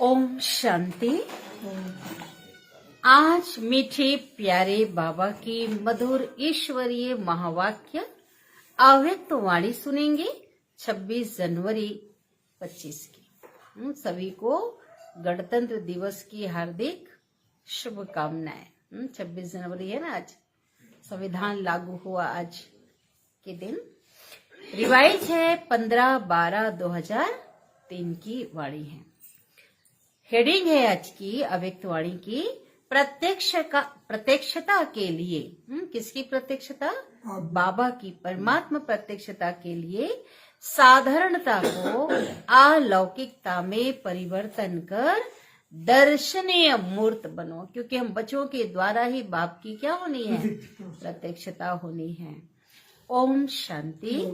ओम शांति। आज मीठे प्यारे बाबा की मधुर ईश्वरीय महावाक्य अव्यक्त वाणी सुनेंगे 26 जनवरी 25 की। सभी को गणतंत्र दिवस की हार्दिक शुभकामनाएं। 26 जनवरी है ना आज, संविधान लागू हुआ आज के दिन। रिवाइज है 15/12/2003 की वाणी है। हेडिंग है आज की अव्यक्त वाणी की प्रत्यक्षता के लिए। किसकी प्रत्यक्षता? बाबा की परमात्मा प्रत्यक्षता के लिए साधारणता को अलौकिकता में परिवर्तन कर दर्शनीय मूर्त बनो। क्योंकि हम बच्चों के द्वारा ही बाप की क्या होनी है? प्रत्यक्षता होनी है। ओम शांति।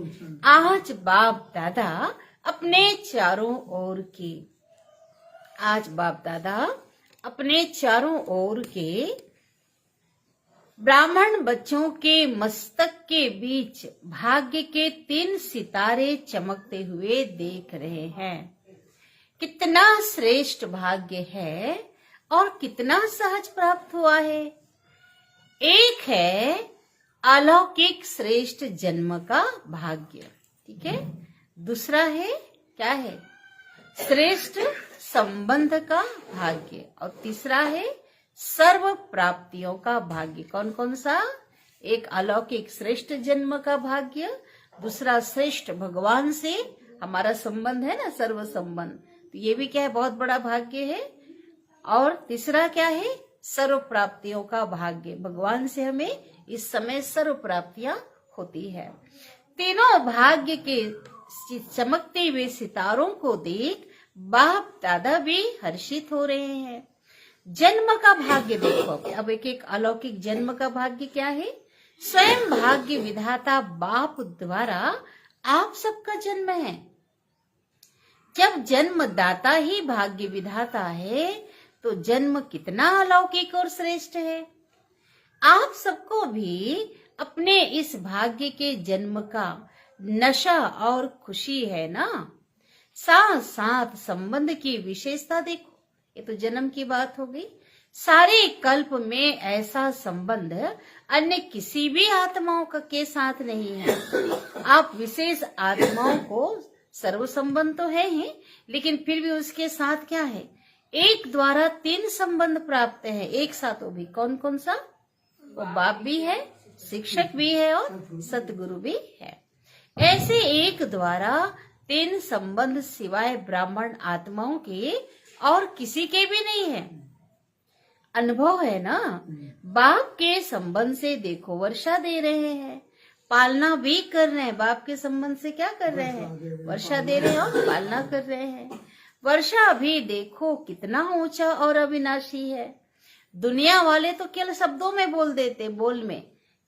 आज बाप दादा अपने चारों ओर के ब्राह्मण बच्चों के मस्तक के बीच भाग्य के 3 सितारे चमकते हुए देख रहे हैं। कितना श्रेष्ठ भाग्य है और कितना सहज प्राप्त हुआ है। एक है अलौकिक श्रेष्ठ जन्म का भाग्य, ठीक है। दूसरा है क्या है? श्रेष्ठ संबंध का भाग्य। और तीसरा है सर्व प्राप्तियों का भाग्य। कौन कौन सा? एक अलौकिक श्रेष्ठ जन्म का भाग्य, दूसरा श्रेष्ठ भगवान से हमारा संबंध है ना, सर्व संबंध, तो ये भी क्या है? बहुत बड़ा भाग्य है। और तीसरा क्या है? सर्व प्राप्तियों का भाग्य। भगवान से हमें इस समय सर्व प्राप्तियां होती है। तीनों भाग्य के चमकते हुए सितारों को देख बाप दादा भी हर्षित हो रहे हैं। जन्म का भाग्य देखो। अब एक एक अलौकिक जन्म का भाग्य क्या है? स्वयं भाग्य विधाता बाप द्वारा आप सबका जन्म है। जब जन्मदाता ही भाग्य विधाता है तो जन्म कितना अलौकिक और श्रेष्ठ है। आप सबको भी अपने इस भाग्य के जन्म का नशा और खुशी है ना। साथ साथ संबंध की विशेषता देखो। ये तो जन्म की बात हो गई। सारे कल्प में ऐसा संबंध अन्य किसी भी आत्माओं के साथ नहीं है। आप विशेष आत्माओं को सर्व संबंध तो है ही, लेकिन फिर भी उसके साथ क्या है? एक द्वारा 3 संबंध प्राप्त है एक साथ। वो भी कौन कौन सा? वो बाप भी है, शिक्षक भी है और सतगुरु भी है। ऐसे एक द्वारा 3 संबंध सिवाय ब्राह्मण आत्माओं के और किसी के भी नहीं है। अनुभव है ना। बाप के संबंध से देखो वर्षा दे रहे हैं, पालना भी कर रहे हैं। बाप के संबंध से क्या कर रहे हैं? वर्षा दे रहे हैं और पालना कर रहे हैं। वर्षा भी देखो कितना ऊंचा और अविनाशी है। दुनिया वाले तो केवल शब्दों में बोल देते, बोल में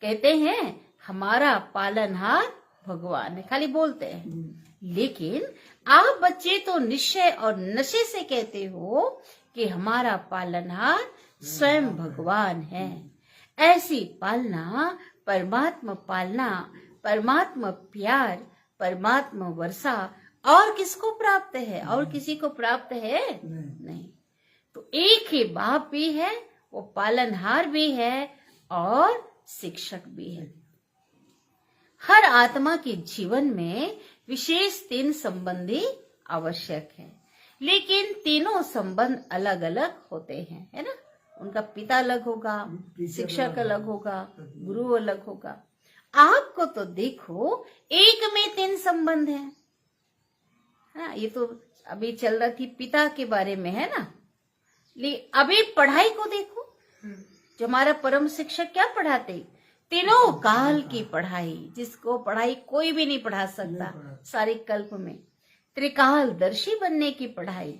कहते हैं हमारा पालनहार भगवान है, खाली बोलते हैं। लेकिन आप बच्चे तो निश्चय और नशे से कहते हो कि हमारा पालनहार स्वयं भगवान है। ऐसी पालना, परमात्मा पालना, परमात्मा प्यार, परमात्मा वर्षा और किसको प्राप्त है? और किसी को प्राप्त है? नहीं। तो एक ही बाप भी है, वो पालनहार भी है और शिक्षक भी है। हर आत्मा के जीवन में विशेष 3 संबंधी आवश्यक है, लेकिन तीनों संबंध अलग अलग होते हैं, है ना। उनका पिता अलग होगा, शिक्षक अलग होगा, गुरु अलग होगा। आपको तो देखो एक में 3 संबंध है ना। ये तो अभी चल रहा थी पिता के बारे में, है ना। अभी पढ़ाई को देखो, जो हमारा परम शिक्षक क्या पढ़ाते? तीनों काल की पढ़ाई, जिसको पढ़ाई कोई भी नहीं पढ़ा सकता सारे कल्प में। त्रिकालदर्शी बनने की पढ़ाई।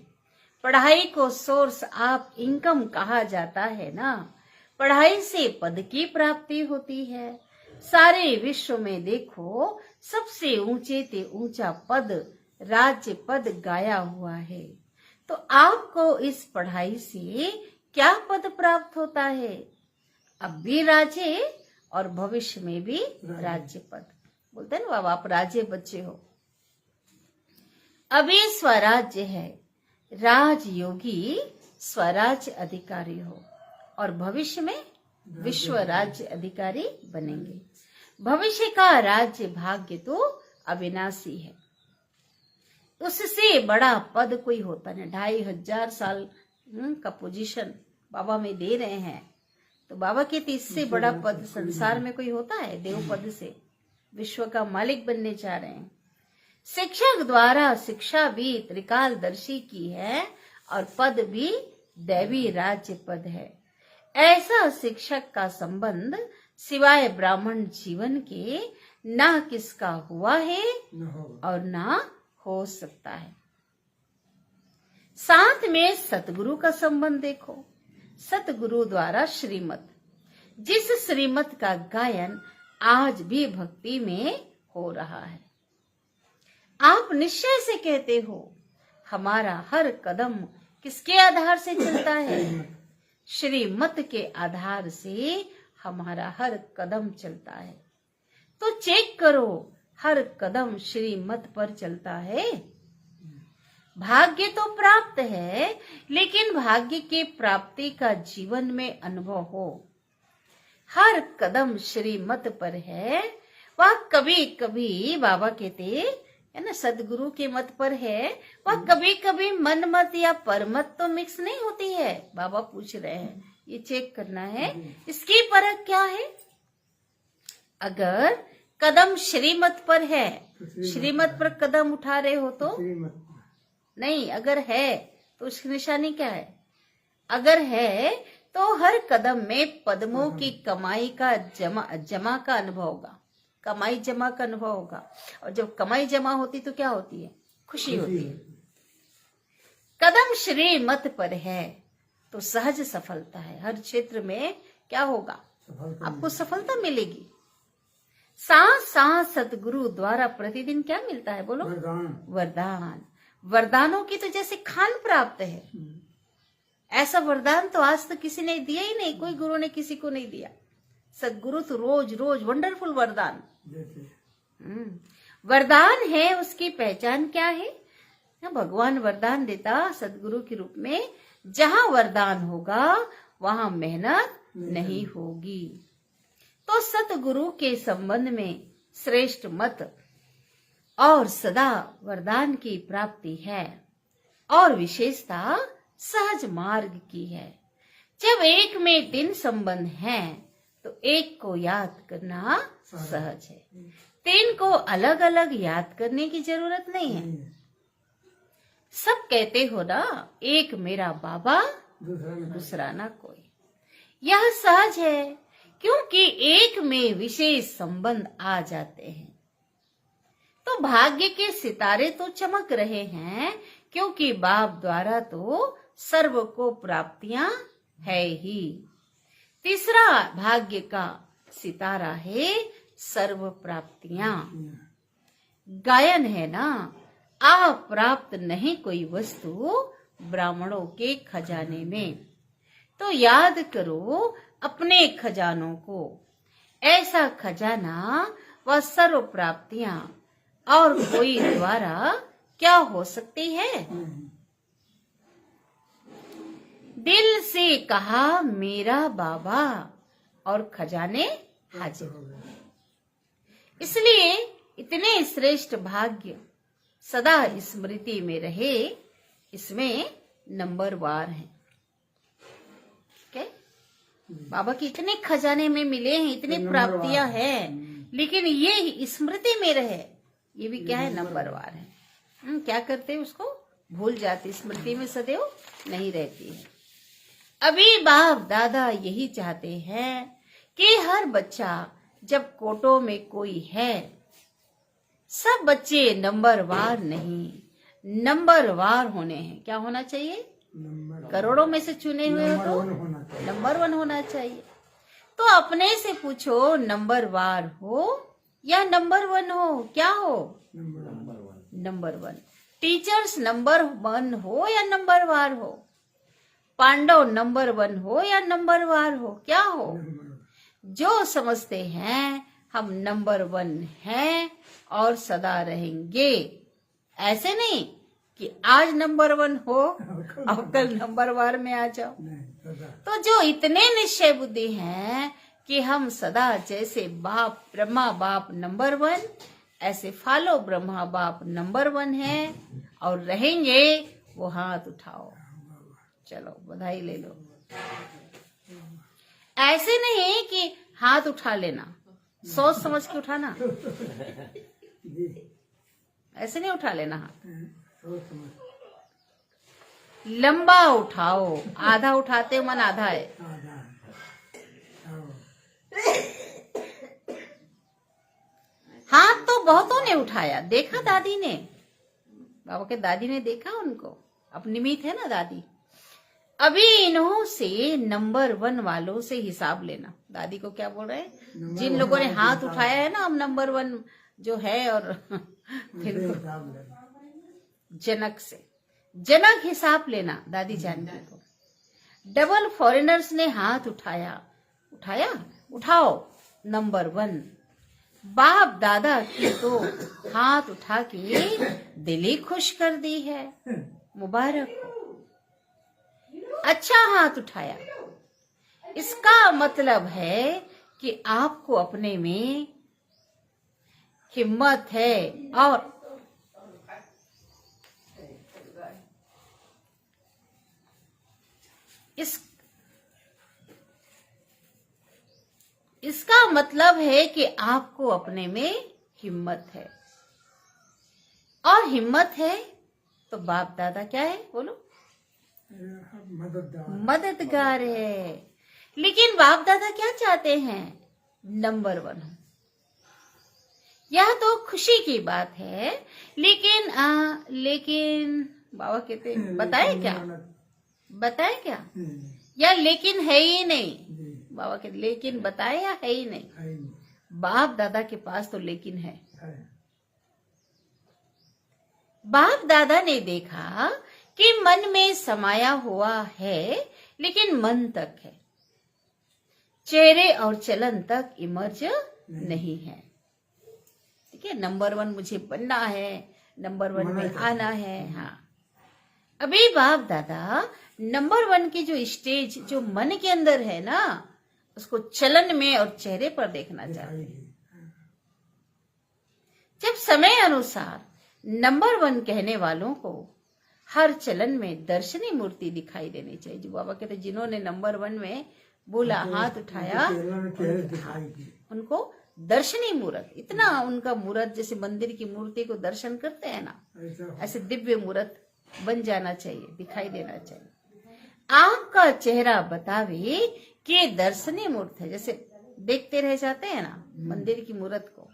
पढ़ाई को सोर्स ऑफ इनकम कहा जाता है ना। पढ़ाई से पद की प्राप्ति होती है। सारे विश्व में देखो सबसे ऊंचे से ऊंचा पद राज्य पद गाया हुआ है। तो आपको इस पढ़ाई से क्या पद प्राप्त होता है? अब भी राज्य और भविष्य में भी राज्य पद। बोलते हैं ना, आप राज्य बच्चे हो। अभी स्वराज्य है, राजयोगी स्वराज्य अधिकारी हो और भविष्य में विश्व राज्य अधिकारी बनेंगे। भविष्य का राज्य भाग्य तो अविनाशी है, उससे बड़ा पद कोई होता नहीं। 2500 साल का पोजीशन बाबा में दे रहे हैं, तो बाबा के इससे बड़ा पद संसार में कोई होता है? देव पद से विश्व का मालिक बनने जा रहे हैं। शिक्षक द्वारा शिक्षा भी त्रिकालदर्शी की है और पद भी दैवी राज्य पद है। ऐसा शिक्षक का संबंध सिवाय ब्राह्मण जीवन के ना किसका हुआ है और ना हो सकता है। साथ में सतगुरु का संबंध देखो। सतगुरु द्वारा श्रीमत, जिस श्रीमत का गायन आज भी भक्ति में हो रहा है। आप निश्चय से कहते हो हमारा हर कदम किसके आधार से चलता है? श्रीमत के आधार से हमारा हर कदम चलता है। तो चेक करो, हर कदम श्रीमत पर चलता है। भाग्य तो प्राप्त है, लेकिन भाग्य के प्राप्ति का जीवन में अनुभव हो। हर कदम श्रीमत पर है। वह कभी कभी बाबा कहते है ना, सदगुरु के मत पर है, वह कभी कभी मन मत या परमत तो मिक्स नहीं होती है। बाबा पूछ रहे हैं, ये चेक करना है, इसकी परख क्या है? अगर कदम श्रीमत पर है, श्रीमत पर कदम उठा रहे हो तो नहीं, अगर है तो उसकी निशानी क्या है? अगर है तो हर कदम में पद्मों की कमाई का जमा का अनुभव होगा, कमाई जमा का अनुभव होगा। और जब कमाई जमा होती तो क्या होती है? खुशी होती है। कदम श्रीमत पर है तो सहज सफलता है। हर क्षेत्र में क्या होगा? आपको सफलता मिलेगी। साथ साथ सतगुरु द्वारा प्रतिदिन क्या मिलता है? बोलो, वरदान। वरदानों की तो जैसे खान प्राप्त है, ऐसा वरदान तो आज तक किसी ने दिया ही नहीं, कोई गुरु ने किसी को नहीं दिया। सतगुरु तो रोज रोज वंडरफुल वरदान। वरदान है, उसकी पहचान क्या है? भगवान वरदान देता सतगुरु के रूप में। जहां वरदान होगा वहां मेहनत नहीं होगी। तो सतगुरु के संबंध में श्रेष्ठ मत और सदा वरदान की प्राप्ति है और विशेषता सहज मार्ग की है। जब एक में 3 संबंध हैं तो एक को याद करना सहज है। 3 को अलग अलग याद करने की जरूरत नहीं है। सब कहते हो ना, एक मेरा बाबा दूसरा ना कोई। यह सहज है क्योंकि एक में विशेष संबंध आ जाते हैं। तो भाग्य के सितारे तो चमक रहे हैं, क्योंकि बाप द्वारा तो सर्व को प्राप्तियां है ही। तीसरा भाग्य का सितारा है सर्व प्राप्तियां। गायन है ना, आप प्राप्त नहीं कोई वस्तु ब्राह्मणों के खजाने में। तो याद करो अपने खजानों को। ऐसा खजाना व सर्व प्राप्तियां और कोई द्वारा क्या हो सकती है? दिल से कहा मेरा बाबा और खजाने हाजिर। इसलिए इतने श्रेष्ठ भाग्य सदा स्मृति में रहे, इसमें नंबरवार है। बाबा के इतने खजाने में मिले हैं, इतनी प्राप्तियां हैं, लेकिन ये स्मृति में रहे, ये भी क्या है? नंबरवार है। क्या करते हैं? उसको भूल जाते, स्मृति में सदैव नहीं रहती है। अभी बाप दादा यही चाहते हैं कि हर बच्चा जब कोटों में कोई है, सब बच्चे नंबरवार नहीं, नंबरवार होने हैं। क्या होना चाहिए? करोड़ों में से चुने हुए हो तो नंबर 1 होना चाहिए। तो अपने से पूछो, नंबरवार हो या नंबर 1 हो? क्या हो? नंबर 1। टीचर्स नंबर 1 हो या नंबरवार हो? पांडव नंबर 1 हो या नंबरवार हो? क्या हो? जो समझते हैं हम नंबर 1 हैं और सदा रहेंगे। ऐसे नहीं कि आज नंबर 1 हो और कल नंबर 1 में आ जाओ। तो जो इतने निश्चय बुद्धि हैं कि हम सदा जैसे बाप ब्रह्मा बाप नंबर 1, ऐसे फॉलो ब्रह्मा बाप नंबर 1 है और रहेंगे, वो हाथ उठाओ। चलो बधाई ले लो। ऐसे नहीं कि हाथ उठा लेना, सोच समझ के उठाना, ऐसे नहीं उठा लेना हाथ, लंबा उठाओ। आधा उठाते हो मन आधा है। हाथ तो बहुतों ने उठाया, देखा दादी ने, बाबा के दादी ने देखा उनको, अब निमित है ना दादी। अभी इन्हों से नंबर 1 वालों से हिसाब लेना। दादी को क्या बोल रहे हैं? जिन लोगों ने हाथ उठाया है ना, हम नंबर 1 जो है, और फिर जनक से जनक हिसाब लेना दादी जानकी को। डबल फॉरेनर्स ने हाथ उठाया, उठाओ नंबर 1। बाप दादा की तो हाथ उठा के दिल ही खुश कर दी है, मुबारक हो। अच्छा हाथ उठाया, इसका मतलब है कि आपको अपने में हिम्मत है और इसका मतलब है कि आपको अपने में हिम्मत है, और हिम्मत है तो बाप दादा क्या है बोलो? मददगार है। लेकिन बाप दादा क्या चाहते हैं? नंबर 1 हो। यह तो खुशी की बात है, लेकिन बाबा कहते बताए क्या या लेकिन है ही नहीं। बाबा कहते लेकिन बताए या है ही नहीं। बाप दादा के पास तो लेकिन है। बाप दादा ने देखा कि मन में समाया हुआ है, लेकिन मन तक है, चेहरे और चलन तक इमर्ज नहीं है। ठीक है, नंबर 1 मुझे बनना है, नंबर 1 में आना है। हाँ, अभी बाप दादा नंबर 1 की जो स्टेज जो मन के अंदर है ना, उसको चलन में और चेहरे पर देखना चाहते हैं। जब समय अनुसार नंबर 1 कहने वालों को हर चलन में दर्शनी मूर्ति दिखाई देनी चाहिए। जो बाबा कहते जिन्होंने नंबर 1 में बोला, हाथ उठाया, उनको दर्शनी मूर्त, इतना उनका मूर्त जैसे मंदिर की मूर्ति को दर्शन करते हैं ना, ऐसे दिव्य मूर्त बन जाना चाहिए, दिखाई देना चाहिए। आपका चेहरा बतावे कि दर्शनीय मूर्त है, जैसे देखते रह जाते हैं ना मंदिर की मूर्त को।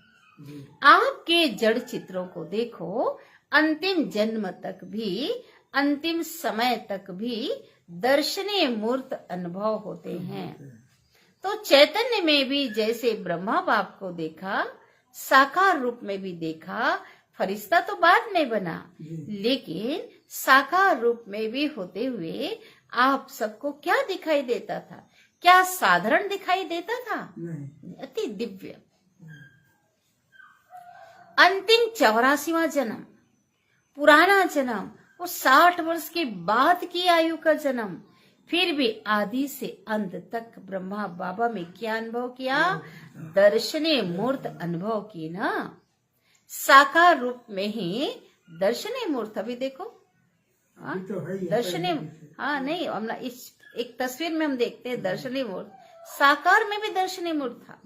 आपके जड़ चित्रों को देखो, अंतिम जन्म तक भी, अंतिम समय तक भी दर्शनीय मूर्त अनुभव होते हैं। तो चैतन्य में भी जैसे ब्रह्मा बाप को देखा, साकार रूप में भी देखा, फरिश्ता तो बाद में बना, लेकिन साकार रूप में भी होते हुए आप सबको क्या दिखाई देता था? क्या साधारण दिखाई देता था? अति दिव्य। अंतिम 84वां जन्म, पुराना जन्म, वो 60 वर्ष के बाद की आयु का जन्म, फिर भी आदि से अंत तक ब्रह्मा बाबा में क्या अनुभव किया? दर्शनीय मूर्त अनुभव की ना, साकार रूप में ही दर्शनीय मूर्त। अभी देखो दर्शनीय, हाँ नहीं, हम इस एक तस्वीर में हम देखते हैं दर्शनीय मूर्त, साकार में भी दर्शनीय मूर्त था।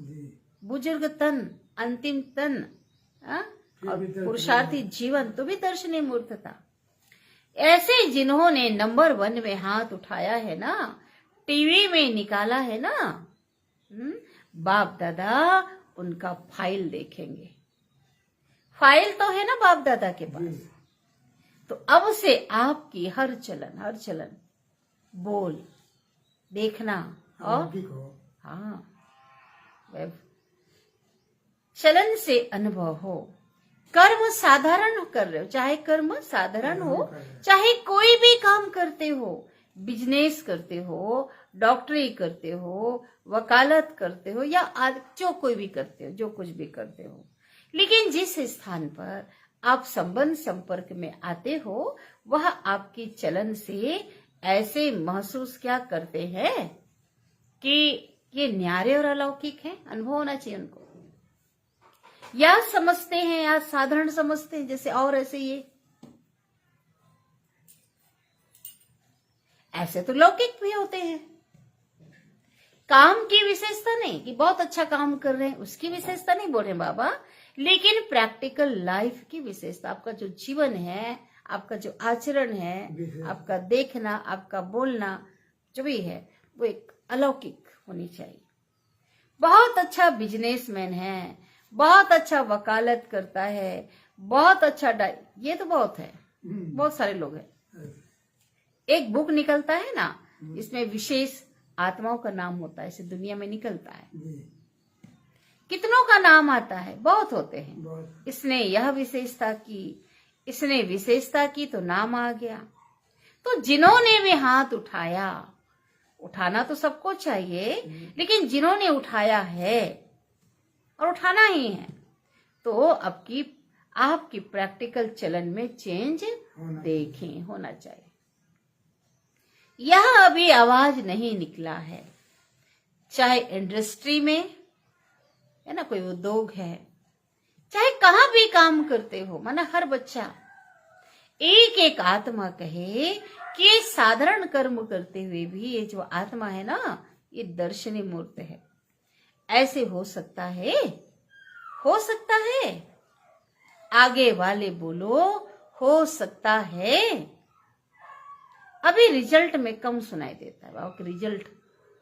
बुजुर्ग तन, अंतिम तन, और पुरुषार्थी जीवन तो भी दर्शनीय मूर्त था। ऐसे जिन्होंने नंबर 1 में हाथ उठाया है ना, टीवी में निकाला है ना, बाप दादा उनका फाइल देखेंगे। फाइल तो है ना बाप दादा के पास। तो अब से आपकी हर चलन बोल देखना और हाँ चलन से अनुभव हो। कर्म साधारण कर रहे हो, चाहे कर्म साधारण हो, चाहे कोई भी काम करते हो, बिजनेस करते हो, डॉक्टरी करते हो, वकालत करते हो, या जो कोई भी करते हो, जो कुछ भी करते हो, लेकिन जिस स्थान पर आप संबंध संपर्क में आते हो, वह आपकी चलन से ऐसे महसूस क्या करते हैं कि ये न्यारे और अलौकिक है। अनुभव होना चाहिए उनको। या समझते हैं या साधारण समझते हैं जैसे और ऐसे ये, ऐसे तो लौकिक भी होते हैं। काम की विशेषता नहीं कि बहुत अच्छा काम कर रहे हैं, उसकी विशेषता नहीं बोल रहे बाबा, लेकिन प्रैक्टिकल लाइफ की विशेषता, आपका जो जीवन है, आपका जो आचरण है, आपका देखना, आपका बोलना, जो भी है वो एक अलौकिक होनी चाहिए। बहुत अच्छा बिजनेसमैन है, बहुत अच्छा वकालत करता है, बहुत अच्छा ये तो बहुत है, बहुत सारे लोग हैं। एक बुक निकलता है ना, इसमें विशेष आत्माओं का नाम होता है, इसे दुनिया में निकलता है, कितनों का नाम आता है, बहुत होते हैं। इसने यह विशेषता की, इसने विशेषता की तो नाम आ गया। तो जिन्होंने भी हाथ उठाया, उठाना तो सबको चाहिए, लेकिन जिन्होंने उठाया है और उठाना ही है, तो आपकी प्रैक्टिकल चलन में चेंज देखें, होना चाहिए। यह अभी आवाज नहीं निकला है, चाहे इंडस्ट्री में है ना, कोई उद्योग है, चाहे कहां भी काम करते हो, माना हर बच्चा एक एक आत्मा कहे कि ये साधारण कर्म करते हुए भी ये जो आत्मा है ना, ये दर्शनी मूर्त है। ऐसे हो सकता है, हो सकता है। आगे वाले बोलो, हो सकता है। अभी रिजल्ट में कम सुनाई देता है, बाबा रिजल्ट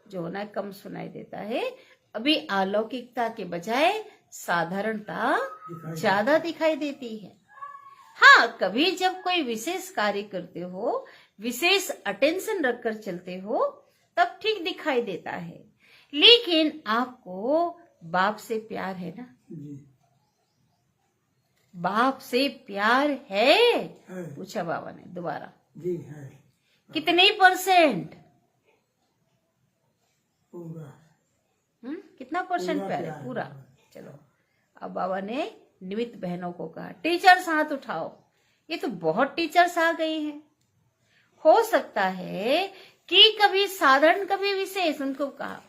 जो होना है कम सुनाई देता है। अभी अलौकिकता के बजाय साधारणता ज्यादा दिखाई देती है। हाँ, कभी जब कोई विशेष कार्य करते हो, विशेष अटेंशन रखकर चलते हो, तब ठीक दिखाई देता है। लेकिन आपको बाप से प्यार है ना? बाप से प्यार है? पूछा बाबा ने दोबारा। जी है। कितने परसेंट? पूरा। कितना परसेंट पूरा प्यार है? प्यार। पूरा। चलो, अब बाबा ने निमित्त बहनों को कहा, टीचर्स हाथ उठाओ। ये तो बहुत टीचर्स आ गए हैं। हो सकता है कि कभी साधारण कभी विशेष, उनको कहा,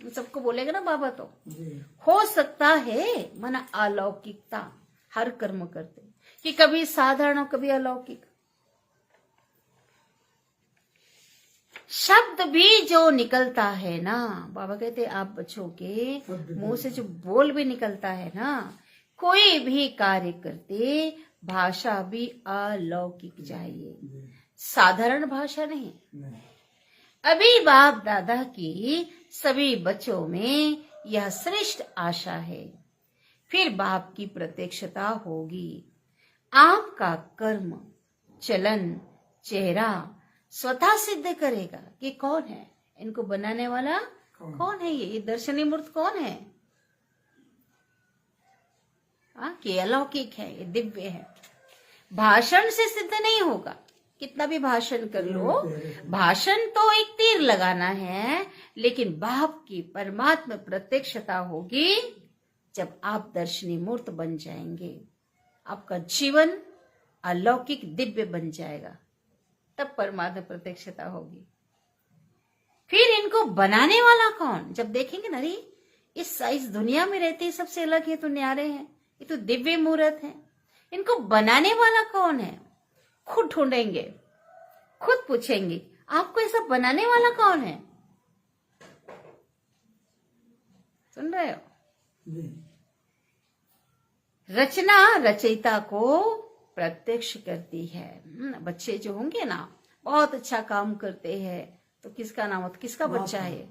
सबको बोलेगा ना बाबा, तो हो सकता है माना अलौकिकता हर कर्म करते कि कभी साधारण कभी अलौकिक। शब्द भी जो निकलता है ना, बाबा कहते आप बच्चों के मुंह से जो बोल भी निकलता है ना, कोई भी कार्य करते भाषा भी अलौकिक चाहिए, साधारण भाषा नहीं। अभी बाप दादा की सभी बच्चों में यह श्रेष्ठ आशा है। फिर बाप की प्रत्यक्षता होगी। आपका कर्म, चलन, चेहरा स्वतः सिद्ध करेगा कि कौन है, इनको बनाने वाला कौन है, ये दर्शनी मूर्त कौन है, कि अलौकिक है, ये दिव्य है। भाषण से सिद्ध नहीं होगा, कितना भी भाषण कर लो, भाषण तो एक तीर लगाना है, लेकिन बाप की परमात्मा प्रत्यक्षता होगी जब आप दर्शनी मूर्त बन जाएंगे, आपका जीवन अलौकिक दिव्य बन जाएगा, तब परमात्मा प्रत्यक्षता होगी। फिर इनको बनाने वाला कौन? जब देखेंगे ना, इस दुनिया में रहते सबसे अलग है, तो न्यारे हैं, ये तो दिव्य मूर्त है, इनको बनाने वाला कौन है? खुद ढूंढेंगे, खुद पूछेंगे, आपको ऐसा बनाने वाला कौन है? सुन रहे हो? रचना रचयिता को प्रत्यक्ष करती है। बच्चे जो होंगे ना, बहुत अच्छा काम करते हैं, तो किसका नाम होता, किसका बच्चा है?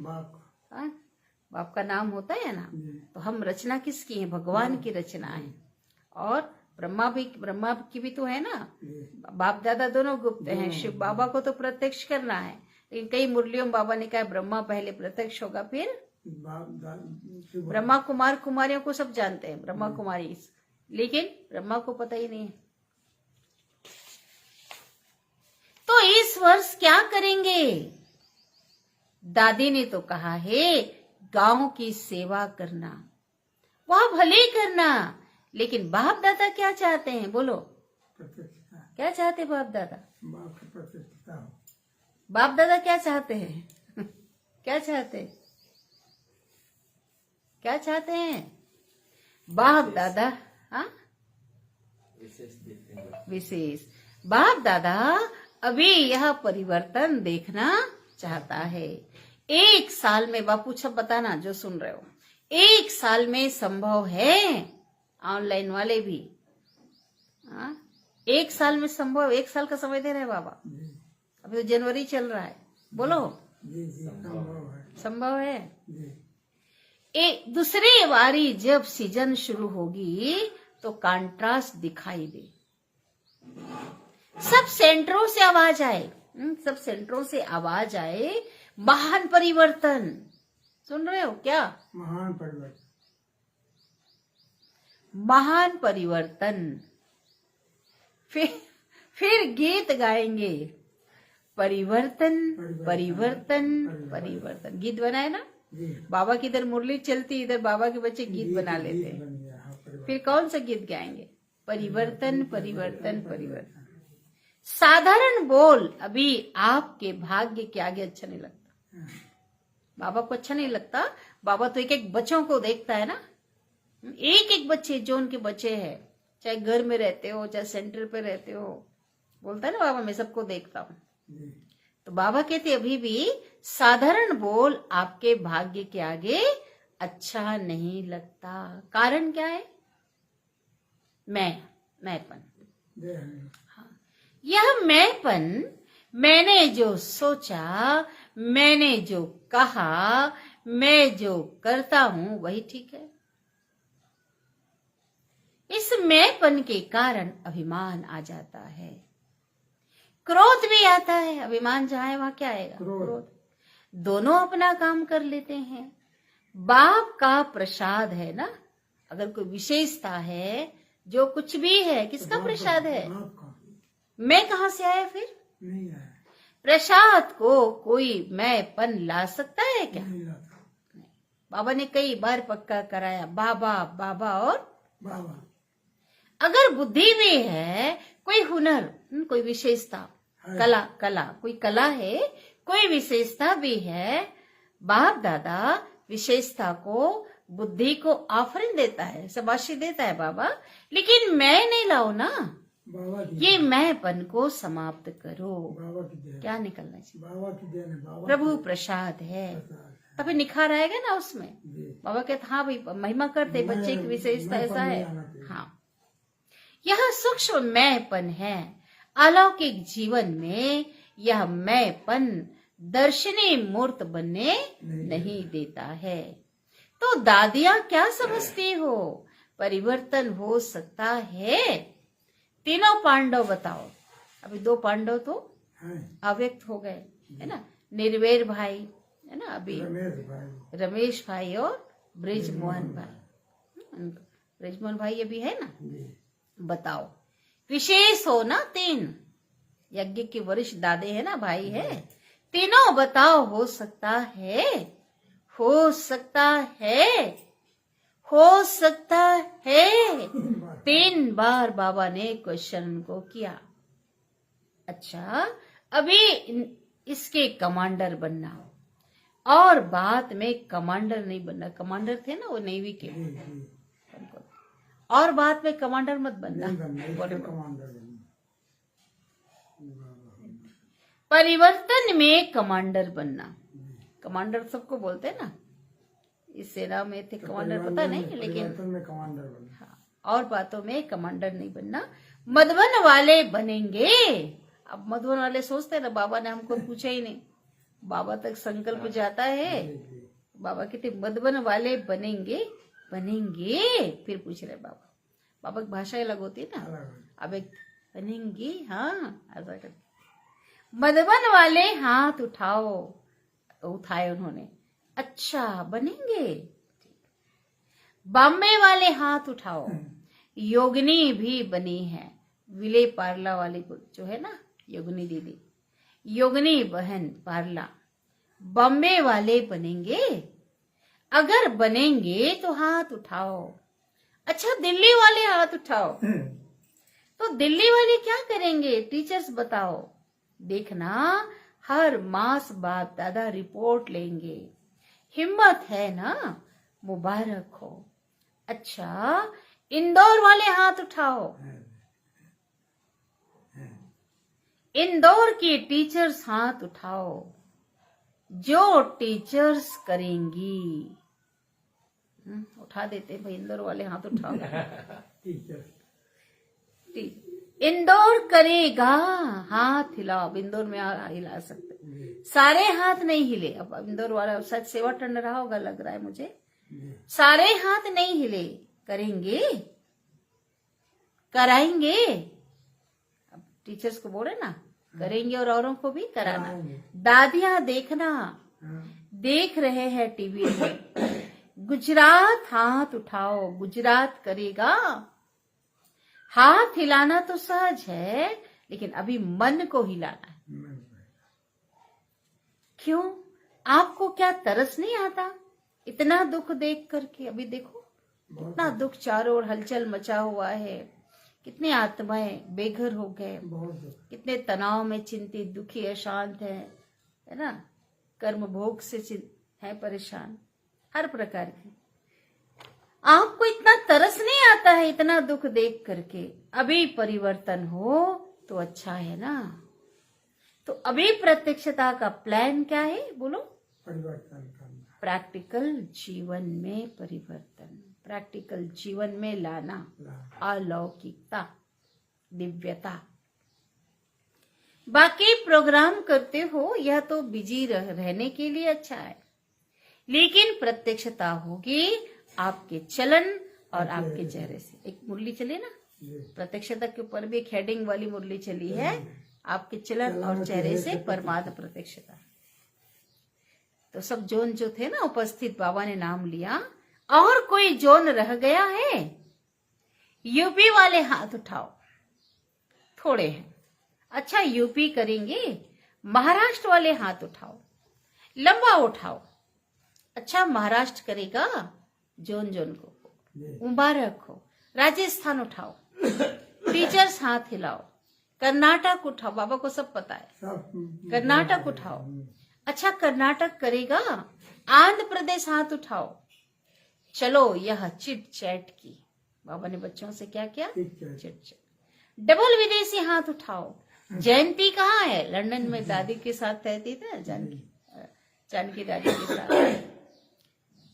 बाप का नाम होता है ना। तो हम रचना किसकी है? भगवान की रचना है। और ब्रह्मा की भी तो है ना, बाप दादा दोनों गुप्त हैं। शिव बाबा को तो प्रत्यक्ष करना है, लेकिन कई मुरलियों में बाबा ने कहा ब्रह्मा पहले प्रत्यक्ष होगा, फिर ब्रह्मा कुमार कुमारियों को सब जानते हैं, ब्रह्मा कुमारी, लेकिन ब्रह्मा को पता ही नहीं है। तो इस वर्ष क्या करेंगे? दादी ने तो कहा है गांव की सेवा करना, वह भले करना, लेकिन बाप दादा क्या चाहते हैं, बोलो प्रतिष्ठा, क्या चाहते हैं बाप दादा? बाप की प्रतिष्ठा हो। बाप दादा क्या चाहते हैं? क्या चाहते हैं? क्या चाहते हैं बाप दादा? हाँ, विशेष। बाप दादा अभी यह परिवर्तन देखना चाहता है। 1 साल में, बापू सब बताना जो सुन रहे हो, 1 साल में संभव है? ऑनलाइन वाले भी, हाँ, 1 साल में संभव? 1 साल का समय दे रहे हैं बाबा। अभी तो जनवरी चल रहा है, बोलो जी संभव है। संभव है। जी एक दूसरी बारी जब सीजन शुरू होगी तो कंट्रास्ट दिखाई दे, सब सेंटरों से आवाज आए, सब सेंटरों से आवाज आए, महान परिवर्तन। सुन रहे हो क्या? महान परिवर्तन, महान परिवर्तन। फिर गीत गाएंगे, परिवर्तन परिवर्तन परिवर्तन। गीत बनाए ना जी बाबा की, इधर मुरली चलती, इधर बाबा के बच्चे गीत बना लेते हैं। बन गया। हाँ, परिवर्तन। फिर कौन सा गीत गाएंगे? परिवर्तन परिवर्तन परिवर्तन। साधारण बोल अभी आपके भाग्य के आगे अच्छा नहीं लगता। बाबा को अच्छा नहीं लगता। बाबा तो एक एक बच्चों को देखता है ना, एक एक बच्चे जो उनके बच्चे हैं, चाहे घर में रहते हो चाहे सेंटर पे रहते हो, बोलता है ना बाबा मैं सबको देखता हूँ। जी तो बाबा कहते अभी भी साधारण बोल आपके भाग्य के आगे अच्छा नहीं लगता। कारण क्या है? मैंपन। जय हनुमान। हाँ, यह मैंपन, मैंने जो सोचा, मैंने जो कहा, मैं जो करता हूं वही ठीक है। इस मैंपन के कारण अभिमान आ जाता है, क्रोध भी आता है। अभिमान जहां है वहां क्या आएगा? क्रोध। दोनों अपना काम कर लेते हैं। बाप का प्रसाद है ना, अगर कोई विशेषता है, जो कुछ भी है, किसका प्रसाद है? आपका मैं कहां से आया फिर? नहीं आया, प्रसाद को कोई मैंपन ला सकता है क्या? नहीं लाता। बाबा ने कई बार पक्का कराया, बाबा बाबा और बाबा अगर बुद्धि भी है, कोई हुनर, कोई विशेषता, कला कोई कला है, कोई विशेषता भी है, बाप दादा विशेषता को, बुद्धि को आफरीन देता है, शाबाशी देता है बाबा, लेकिन मैं नहीं लाओ ना। बाबा की ये मैंपन को समाप्त करो। बाबा की देन, क्या निकलना चाहिए? बाबा की देन है। बाबा प्रभु प्रसाद है, तभी निखार आएगा ना उसमें। जी बाबा कहते हाँ भाई महिमा करते, बच्चे की विशेषता ऐसा है। हाँ, यह सूक्ष्म मैंपन है। अलौकिक जीवन में यह मैंपन दर्शनीय मूर्त बनने नहीं देता है। तो दादियां क्या समझती हो? परिवर्तन हो सकता है। तीनों पांडव बताओ। अभी 2 पांडव तो है। अव्यक्त हो गए, है ना, निर्वैर भाई, है ना, अभी रमेश भाई और ब्रिजमोहन भाई। ब्रिजमोहन भाई अभी है ना। जी बताओ, विशेष हो ना 3 यज्ञ के वरिष्ठ दादे है ना, भाई है तीनों। बताओ हो सकता है? हो सकता है? हो सकता है? 3 बार बाबा ने क्वेश्चन को किया। अच्छा, अभी इसके कमांडर बनना, और बाद में कमांडर नहीं बनना। कमांडर थे ना वो नेवी के, जी जी और बाद में कमांडर मत बनना। कमांडर परिवर्तन में कमांडर बनना। कमांडर सबको बोलते हैं ना, इस सेना में थे कमांडर, पता नहीं, लेकिन में कमांडर बनना। हाँ, और बातों में कमांडर नहीं बनना। मधुबन वाले बनेंगे। अब मधुबन वाले सोचते हैं ना, बाबा ने हमको पूछा ही नहीं, बाबा तक संकल्प जाता है। बाबा कहते मधुबन वाले बनेंगे, बनेंगे, फिर पूछ रहे बाबा की भाषा अलग होती है ना। अब एक बनेंगे, हाँ ऐसा करके मधुबन वाले हाथ उठाओ, उठाए उन्होंने। अच्छा बनेंगे। बॉम्बे वाले हाथ उठाओ। योगिनी भी बनी है, विले पार्ला वाली जो है ना, योगिनी दीदी, योगिनी बहन पार्ला। बॉम्बे वाले बनेंगे? अगर बनेंगे तो हाथ उठाओ। अच्छा, दिल्ली वाले हाथ उठाओ। तो दिल्ली वाले क्या करेंगे, टीचर्स बताओ। देखना, हर मास बाप दादा रिपोर्ट लेंगे। हिम्मत है ना, मुबारक हो। अच्छा, इंदौर वाले हाथ उठाओ। इंदौर की टीचर्स हाथ उठाओ। जो टीचर्स करेंगी, उठा देते हैं भाई, इंदौर वाले हाथ उठाओ। टीचर इंदौर करेगा, हाथ हिलाओ। अब इंदौर में हिला सकते, सारे हाथ नहीं हिले। अब इंदौर वाला शायद सेवा टंड रहा होगा, लग रहा है मुझे। सारे हाथ नहीं हिले, करेंगे, कराएंगे। अब टीचर्स को बोले ना, करेंगे और औरों को भी कराना। दादियां देखना, देख रहे हैं टीवी में। गुजरात हाथ उठाओ, गुजरात करेगा। हाथ हिलाना तो सहज है, लेकिन अभी मन को हिलाना है। क्यों? आपको क्या तरस नहीं आता इतना दुख देख करके? अभी देखो, इतना दुख चारों ओर हलचल मचा हुआ है। कितने आत्माएं बेघर हो गए, कितने तनाव में चिंतित, दुखी, अशांत है ना। कर्म भोग से है परेशान, हर प्रकार की। आपको इतना तरस नहीं आता है इतना दुख देख करके? अभी परिवर्तन हो तो अच्छा है ना। तो अभी प्रत्यक्षता का प्लान क्या है, बोलो? परिवर्तन करना, प्रैक्टिकल जीवन में परिवर्तन, प्रैक्टिकल जीवन में लाना अलौकिकता, दिव्यता। बाकी प्रोग्राम करते हो, यह तो बिजी रहने के लिए अच्छा है, लेकिन प्रत्यक्षता होगी आपके चलन और आपके चेहरे से। एक मुरली चली ना, प्रत्यक्षता के ऊपर भी एक हेडिंग वाली मुरली चली है, आपके चलन और चेहरे से परमात्मा प्रत्यक्षता। तो सब जोन जो थे ना उपस्थित, बाबा ने नाम लिया। और कोई जोन रह गया है? यूपी वाले हाथ उठाओ, थोड़े हैं। अच्छा, यूपी करेंगे। महाराष्ट्र वाले हाथ उठाओ, लंबा उठाओ। अच्छा, महाराष्ट्र करेगा, जोन जोन को मुबारक हो। राजस्थान उठाओ, टीचर्स हाथ हिलाओ। कर्नाटक उठाओ, बाबा को सब पता है, कर्नाटक उठाओ। अच्छा, कर्नाटक करेगा। आंध्र प्रदेश हाथ उठाओ। चलो, यह चिट चैट की, बाबा ने बच्चों से क्या किया, चिट चैट। डबल विदेशी हाथ उठाओ। जयंती कहाँ है? लंदन में दादी के साथ रहती थी ना, जानकी दादी के साथ।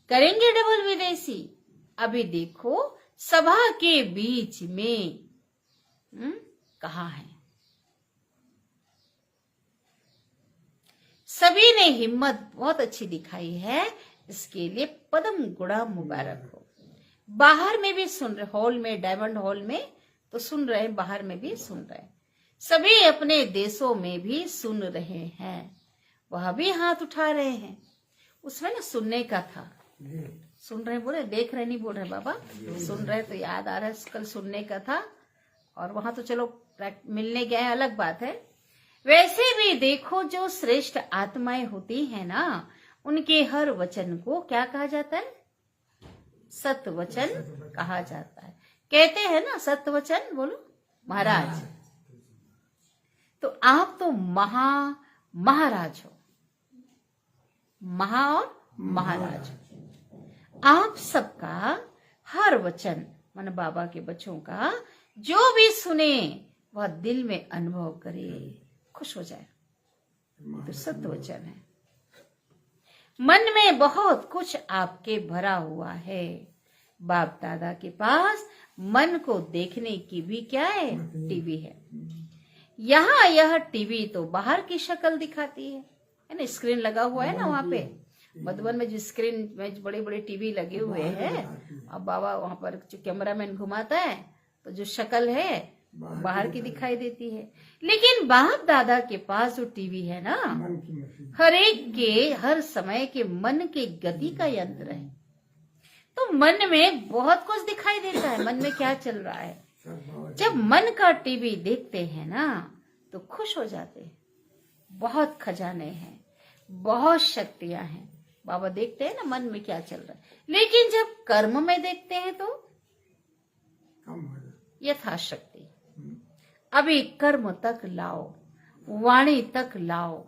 करेंगे डबल विदेशी। अभी देखो, सभा के बीच में कहाँ है? सभी ने हिम्मत बहुत अच्छी दिखाई है, इसके लिए पदम गुणा मुबारक हो। बाहर में भी सुन रहे, हॉल में, डायमंड हॉल में तो सुन रहे, बाहर में भी सुन रहे, सभी अपने देशों में भी सुन रहे हैं, वह भी हाथ उठा रहे हैं। उसमें ना सुनने का था, सुन रहे बोले, देख रहे नहीं बोल रहे बाबा, सुन रहे तो याद आ रहा है, कल सुनने का था। और वहां तो चलो मिलने गए, अलग बात है। वैसे भी देखो, जो श्रेष्ठ आत्माएं होती हैं ना, उनके हर वचन को क्या कहा जाता है? सत्य वचन कहा जाता है। कहते हैं ना सत्य वचन, बोलो महाराज। तो आप तो महाराज हो, महा और महाराज। आप सबका हर वचन, मन बाबा के बच्चों का जो भी सुने, वह दिल में अनुभव करे, खुश हो जाए। तो सत्य वचन है। मन में बहुत कुछ आपके भरा हुआ है। बाप दादा के पास मन को देखने की भी क्या है? टीवी है। यहाँ यह टीवी तो बाहर की शक्ल दिखाती है ना, स्क्रीन लगा हुआ है ना वहां पे। मधुबन में जो स्क्रीन में बड़े बड़े टीवी लगे हुए हैं, अब बाबा वहां पर जो कैमरामैन घुमाता है तो जो शक्ल है बाहर की दिखाई देती है। लेकिन बाप दादा के पास जो टीवी है ना, हर एक के हर समय के मन के गति का यंत्र है। तो मन में बहुत कुछ दिखाई देता है, मन में क्या चल रहा है। जब मन का टीवी देखते हैं ना तो खुश हो जाते हैं। बहुत खजाने हैं, बहुत शक्तियां हैं। बाबा देखते हैं ना मन में क्या चल रहा है। लेकिन जब कर्म में देखते हैं तो कम हो जाए। यथाशक्ति। अभी कर्म तक लाओ, वाणी तक लाओ,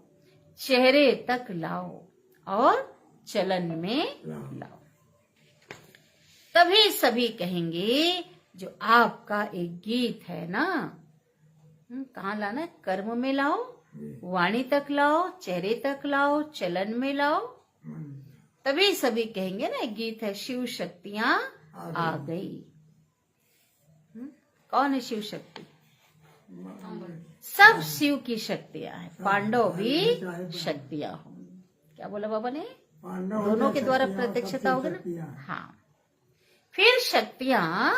चेहरे तक लाओ और चलन में लाओ। तभी सभी कहेंगे जो आपका एक गीत है ना, कहाँ लाना है? कर्म में लाओ, वाणी तक लाओ, चेहरे तक लाओ, चलन में लाओ। तभी सभी कहेंगे ना, एक गीत है, शिव शक्तियां आ गई। कौन है शिव शक्ति? सब शिव की शक्तियां हैं। पांडव भी शक्तियां हो। क्या बोला बाबा ने? दोनों के द्वारा प्रत्यक्षता होगी ना। हाँ, फिर शक्तियां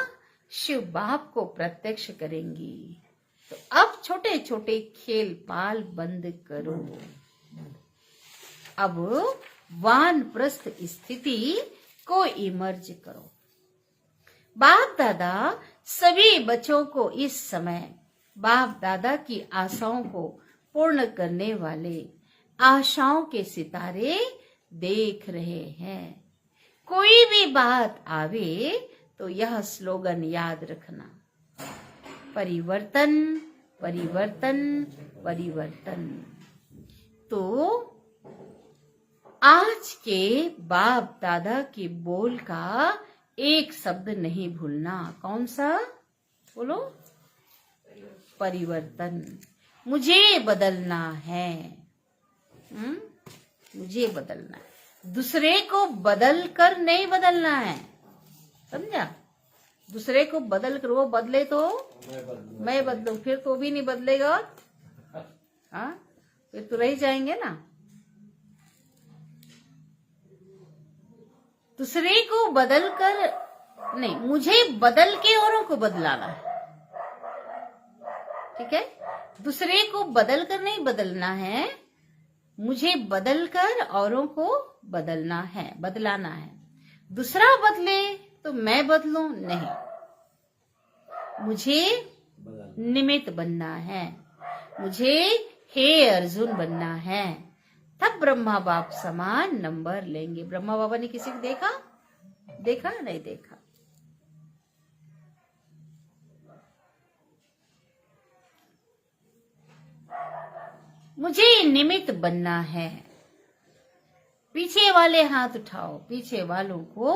शिव बाप को प्रत्यक्ष करेंगी। तो अब छोटे छोटे खेल पाल बंद करो। अब वानप्रस्थ स्थिति को इमर्ज करो। बाप दादा सभी बच्चों को इस समय बाप दादा की आशाओं को पूर्ण करने वाले आशाओं के सितारे देख रहे हैं। कोई भी बात आवे तो यह स्लोगन याद रखना, परिवर्तन परिवर्तन परिवर्तन। तो आज के बाप दादा के बोल का एक शब्द नहीं भूलना। कौन सा? बोलो। परिवर्तन। मुझे बदलना है। मुझे बदलना है। दूसरे को बदल कर नहीं बदलना है, समझा? दूसरे को बदल कर, वो बदले तो मैं बदलूं, फिर तो भी नहीं बदलेगा। हाँ, फिर तो रह जाएंगे ना। दूसरे को बदल कर नहीं, मुझे बदल के औरों को बदलाना है। ठीक है? दूसरे को बदल कर नहीं बदलना है, मुझे बदल कर औरों को बदलना है, बदलाना है। दूसरा बदले तो मैं बदलूं नहीं, मुझे निमित्त बनना है, मुझे हे अर्जुन बनना है। तब ब्रह्मा बाप समान नंबर लेंगे। ब्रह्मा बाबा ने किसी को देखा? देखा नहीं देखा। मुझे निमित्त बनना है। पीछे वाले हाथ उठाओ। पीछे वालों को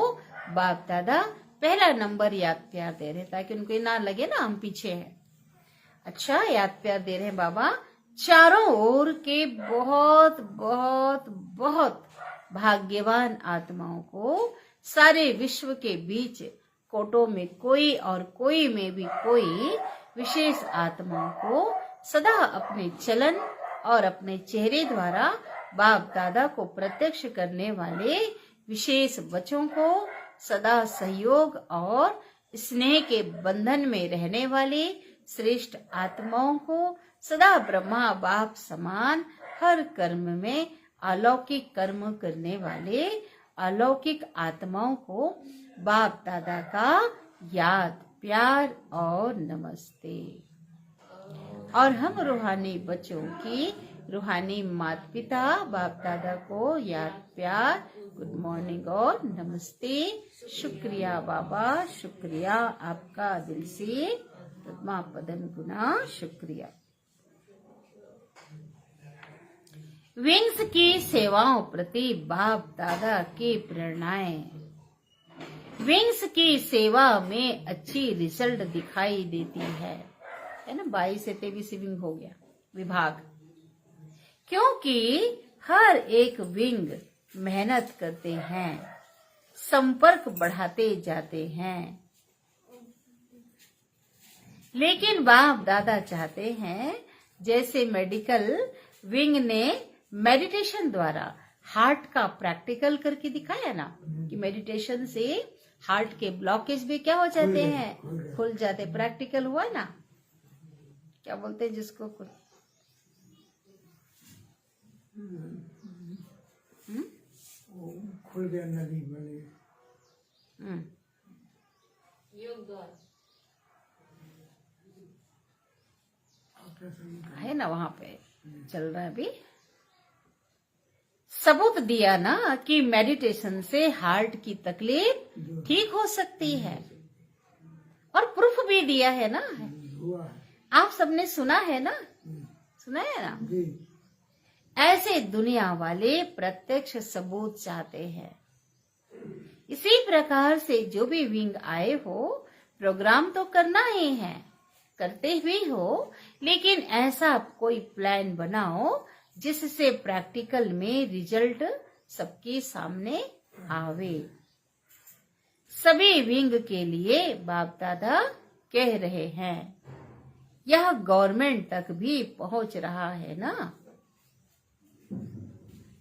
बाप दादा पहला नंबर याद प्यार दे रहे, ताकि उनको ना लगे ना हम पीछे हैं। अच्छा, याद प्यार दे रहे हैं बाबा। चारों ओर के बहुत बहुत बहुत भाग्यवान आत्माओं को, सारे विश्व के बीच कोटों में कोई और कोई में भी कोई विशेष आत्माओं को सदा अपने चलन और अपने चेहरे द्वारा बाप दादा को प्रत्यक्ष करने वाले विशेष बच्चों को, सदा सहयोग और स्नेह के बंधन में रहने वाले श्रेष्ठ आत्माओं को, सदा ब्रह्मा बाप समान हर कर्म में अलौकिक कर्म करने वाले अलौकिक आत्माओं को बाप दादा का याद प्यार और नमस्ते। और हम रूहानी बच्चों की रूहानी माता पिता बाप दादा को याद प्यार गुड मॉर्निंग और नमस्ते। शुक्रिया बाबा, शुक्रिया आपका दिल से पद्मा पदन गुना शुक्रिया। विंग्स की सेवाओं प्रति बाप दादा की प्रेरणाएं। विंग्स की सेवा में अच्छी रिजल्ट दिखाई देती है ना। 22 से 23 विंग हो गया विभाग, क्योंकि हर एक विंग मेहनत करते हैं, संपर्क बढ़ाते जाते हैं। लेकिन बाप दादा चाहते हैं, जैसे मेडिकल विंग ने मेडिटेशन द्वारा हार्ट का प्रैक्टिकल करके दिखाया ना, कि मेडिटेशन से हार्ट के ब्लॉकेज भी क्या हो जाते हैं, खुल जाते। प्रैक्टिकल हुआ ना, क्या बोलते हैं जिसको खुल गया, नदी बनी। है ना, वहां पे चल रहा है अभी। सबूत दिया ना कि मेडिटेशन से हार्ट की तकलीफ ठीक हो सकती है। और प्रूफ भी दिया है ना, हुआ है। आप सबने सुना है ना, सुना है ना। जी। ऐसे दुनिया वाले प्रत्यक्ष सबूत चाहते हैं। इसी प्रकार से जो भी विंग आए हो, प्रोग्राम तो करना ही है, करते भी हो, लेकिन ऐसा कोई प्लान बनाओ जिससे प्रैक्टिकल में रिजल्ट सबके सामने आवे। सभी विंग के लिए बाप दादा कह रहे हैं, यह गवर्नमेंट तक भी पहुंच रहा है ना,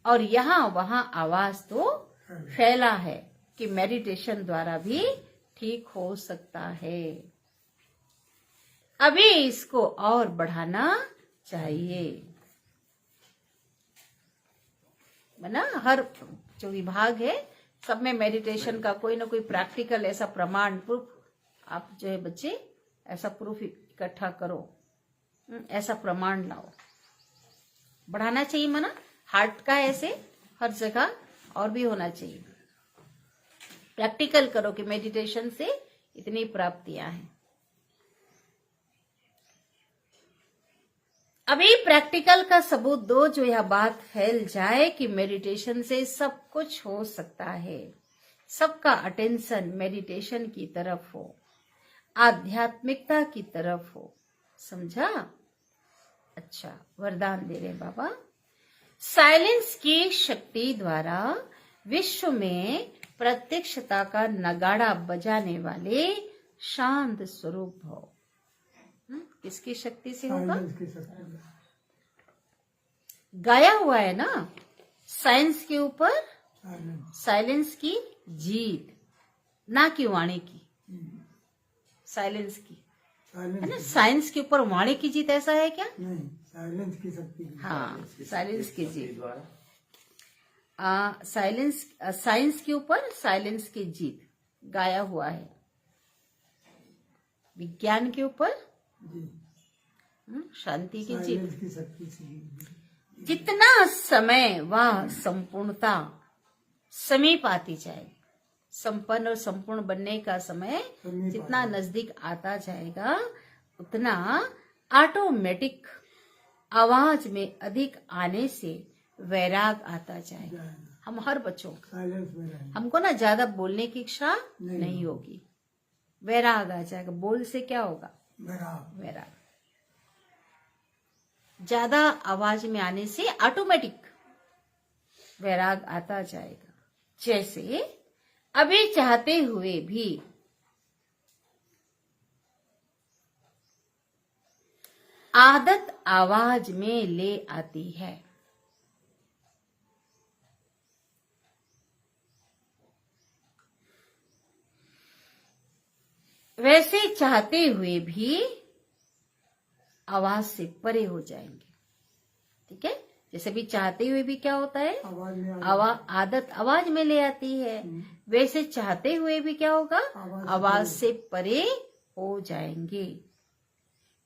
और यहाँ वहाँ आवाज तो फैला है कि मेडिटेशन द्वारा भी ठीक हो सकता है। अभी इसको और बढ़ाना चाहिए, ना। हर जो विभाग है सब में मेडिटेशन का कोई ना कोई प्रैक्टिकल ऐसा प्रमाण, प्रूफ, आप जो है बच्चे ऐसा प्रूफ इकट्ठा करो, ऐसा प्रमाण लाओ, बढ़ाना चाहिए। मना हार्ट का ऐसे हर जगह और भी होना चाहिए। प्रैक्टिकल करो कि मेडिटेशन से इतनी प्राप्तियां हैं। अभी प्रैक्टिकल का सबूत दो जो यह बात फैल जाए कि मेडिटेशन से सब कुछ हो सकता है, सबका अटेंशन मेडिटेशन की तरफ हो, आध्यात्मिकता की तरफ हो। समझा? अच्छा, वरदान दे रहे बाबा। साइलेंस की शक्ति द्वारा विश्व में प्रत्यक्षता का नगाड़ा बजाने वाले शांत स्वरूप भव। किसकी शक्ति से होगा? साइलेंस की शक्ति। गाया हुआ है ना, साइंस के ऊपर साइलेंस। साइलेंस की जीत, ना कि वाणी की, साइलेंस की, है ना। साइंस के ऊपर वाणी की जीत, ऐसा है क्या? नहीं, साइलेंस की शक्ति। हाँ, साइलेंस की जीत। साइलेंस, साइंस के ऊपर साइलेंस की जीत गाया हुआ है। विज्ञान के ऊपर जी, शांति की जीत। साइलेंस की शक्ति से जितना समय वह संपूर्णता समीप आती जाए, संपन्न और संपूर्ण बनने का समय जितना नजदीक आता जाएगा, उतना ऑटोमेटिक आवाज में अधिक आने से वैराग आता जाएगा। हम हर बच्चों का, साइलेंस में रहेंगे। हमको ना ज्यादा बोलने की इच्छा नहीं होगी, वैराग आ जाएगा। बोल से क्या होगा? वैराग। ज्यादा आवाज में आने से ऑटोमेटिक वैराग आता जाएगा। जैसे अभी चाहते हुए भी आदत आवाज में ले आती है। वैसे चाहते हुए भी आवाज से परे हो जाएंगे। ठीक है? जैसे भी चाहते हुए भी क्या होता है? आदत आवाज में ले आती है। वैसे चाहते हुए भी क्या होगा? आवाज से परे हो जाएंगे।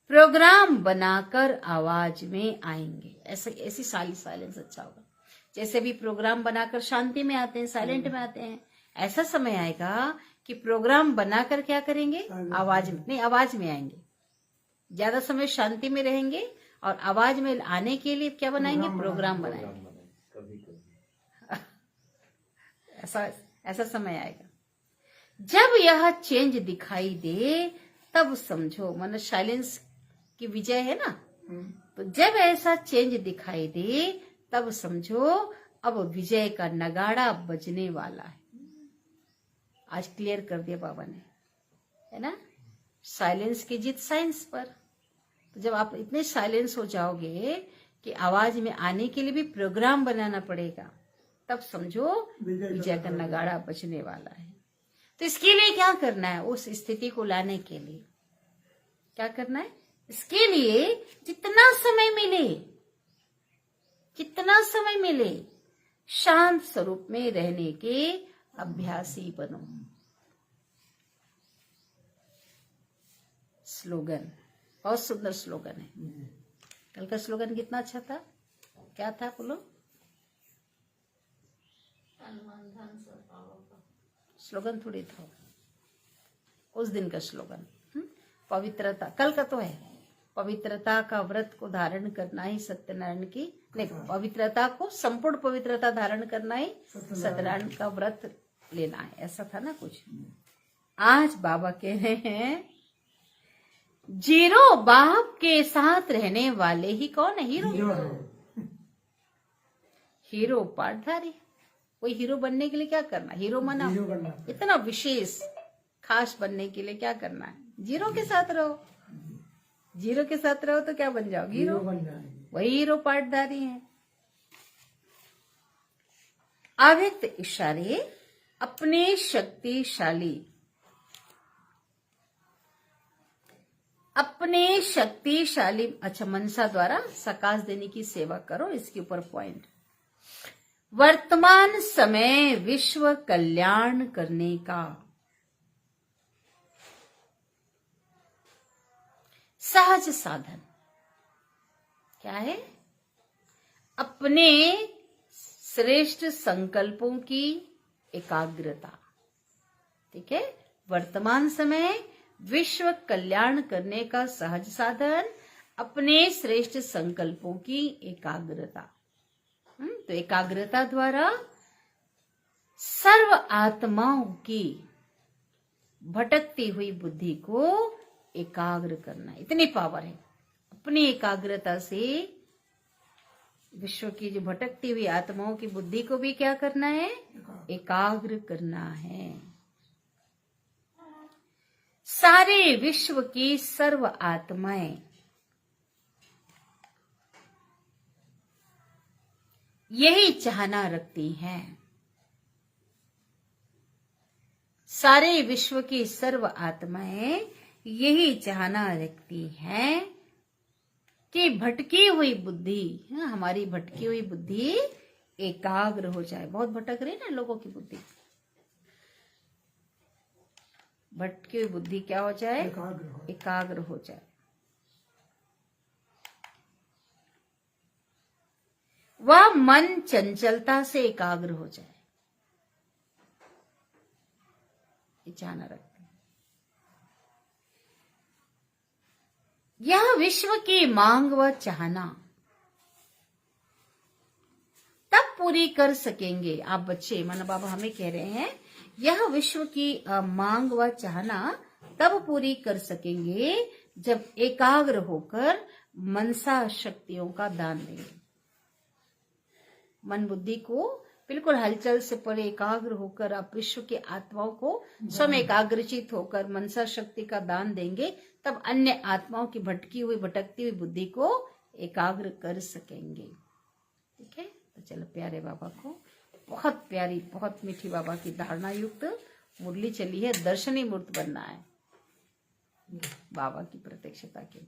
प्रोग्राम बनाकर आवाज में आएंगे। ऐसी साइलेंस अच्छा होगा। जैसे भी प्रोग्राम बनाकर शांति में आते हैं, साइलेंट में आते हैं, ऐसा समय आएगा कि प्रोग्राम बनाकर क्या करेंगे? आवाज में आएंगे। ज्यादा समय शांति में रहेंगे और आवाज में आने के लिए क्या बनाएंगे? प्रोग्राम बनाएंगे। ऐसा समय आएगा। जब यह चेंज दिखाई दे तब समझो, मतलब साइलेंस की विजय है ना, तो जब ऐसा चेंज दिखाई दे तब समझो अब विजय का नगाड़ा बजने वाला है। आज क्लियर कर दिया बाबा ने, है ना। साइलेंस की जीत साइंस पर। तो जब आप इतने साइलेंस हो जाओगे कि आवाज में आने के लिए भी प्रोग्राम बनाना पड़ेगा, तब समझो विजय का नगाड़ा बजने वाला है। तो इसके लिए क्या करना है? उस स्थिति को लाने के लिए क्या करना है? इसके लिए जितना समय मिले शांत स्वरूप में रहने के अभ्यासी बनो। स्लोगन, बहुत सुंदर स्लोगन है। कल का स्लोगन कितना अच्छा था? क्या था बोलो? स्लोगन थोड़ी था, उस दिन का स्लोगन। पवित्रता, कल का तो है, पवित्रता का व्रत को धारण करना ही सत्यनारायण की, नहीं, पवित्रता को, संपूर्ण पवित्रता धारण करना ही सत्यनारायण का व्रत लेना है, ऐसा था ना कुछ। आज बाबा कह रहे हैं जीरो बाप के साथ रहने वाले ही कौन है? हीरो। हीरो है। हीरो पाठधारी। कोई हीरो बनने के लिए क्या करना? हीरो माना हीरो बनना। इतना विशेष खास बनने के लिए क्या करना है? जीरो के साथ रहो। जीरो के साथ रहो तो क्या बन जाओ? हीरो बन जाएंगे। वही हीरो पाठधारी है। अव्यक्त इशारे अपने शक्तिशाली अच्छा मनसा द्वारा सकाश देने की सेवा करो। इसके ऊपर पॉइंट, वर्तमान समय विश्व कल्याण करने का सहज साधन क्या है? अपने श्रेष्ठ संकल्पों की एकाग्रता। ठीक है, वर्तमान समय विश्व कल्याण करने का सहज साधन अपने श्रेष्ठ संकल्पों की एकाग्रता। तो एकाग्रता द्वारा सर्व आत्माओं की भटकती हुई बुद्धि को एकाग्र करना। इतनी पावर है। अपनी एकाग्रता से विश्व की जो भटकती हुई आत्माओं की बुद्धि को भी क्या करना है? एकाग्र करना है। सारे विश्व की सर्व आत्माएं यही चाहना रखती हैं। सारे विश्व की सर्व आत्माएं यही चाहना रखती हैं कि भटकी हुई बुद्धि, हमारी भटकी हुई बुद्धि एकाग्र हो जाए। बहुत भटक रही ना लोगों की बुद्धि। भटकी हुई बुद्धि क्या हो जाए? एकाग्र हो जाए। वह मन चंचलता से एकाग्र हो जाए, ये चाहना रखते हैं। यह विश्व की मांग व चाहना तब पूरी कर सकेंगे आप बच्चे। माना बाबा हमें कह रहे हैं यह विश्व की मांग व चाहना तब पूरी कर सकेंगे जब एकाग्र होकर मनसा शक्तियों का दान देंगे। मन बुद्धि को बिल्कुल हलचल से परे एकाग्र होकर आप विश्व के आत्माओं को स्वयं एकाग्रचित होकर मनसा शक्ति का दान देंगे, तब अन्य आत्माओं की भटकी हुई भटकती हुई बुद्धि को एकाग्र कर सकेंगे। ठीक है, तो चलो प्यारे बाबा को बहुत प्यारी बहुत मीठी बाबा की धारणा युक्त मुरली चली है। दर्शनी मूर्त बनना है बाबा की प्रत्यक्षता के।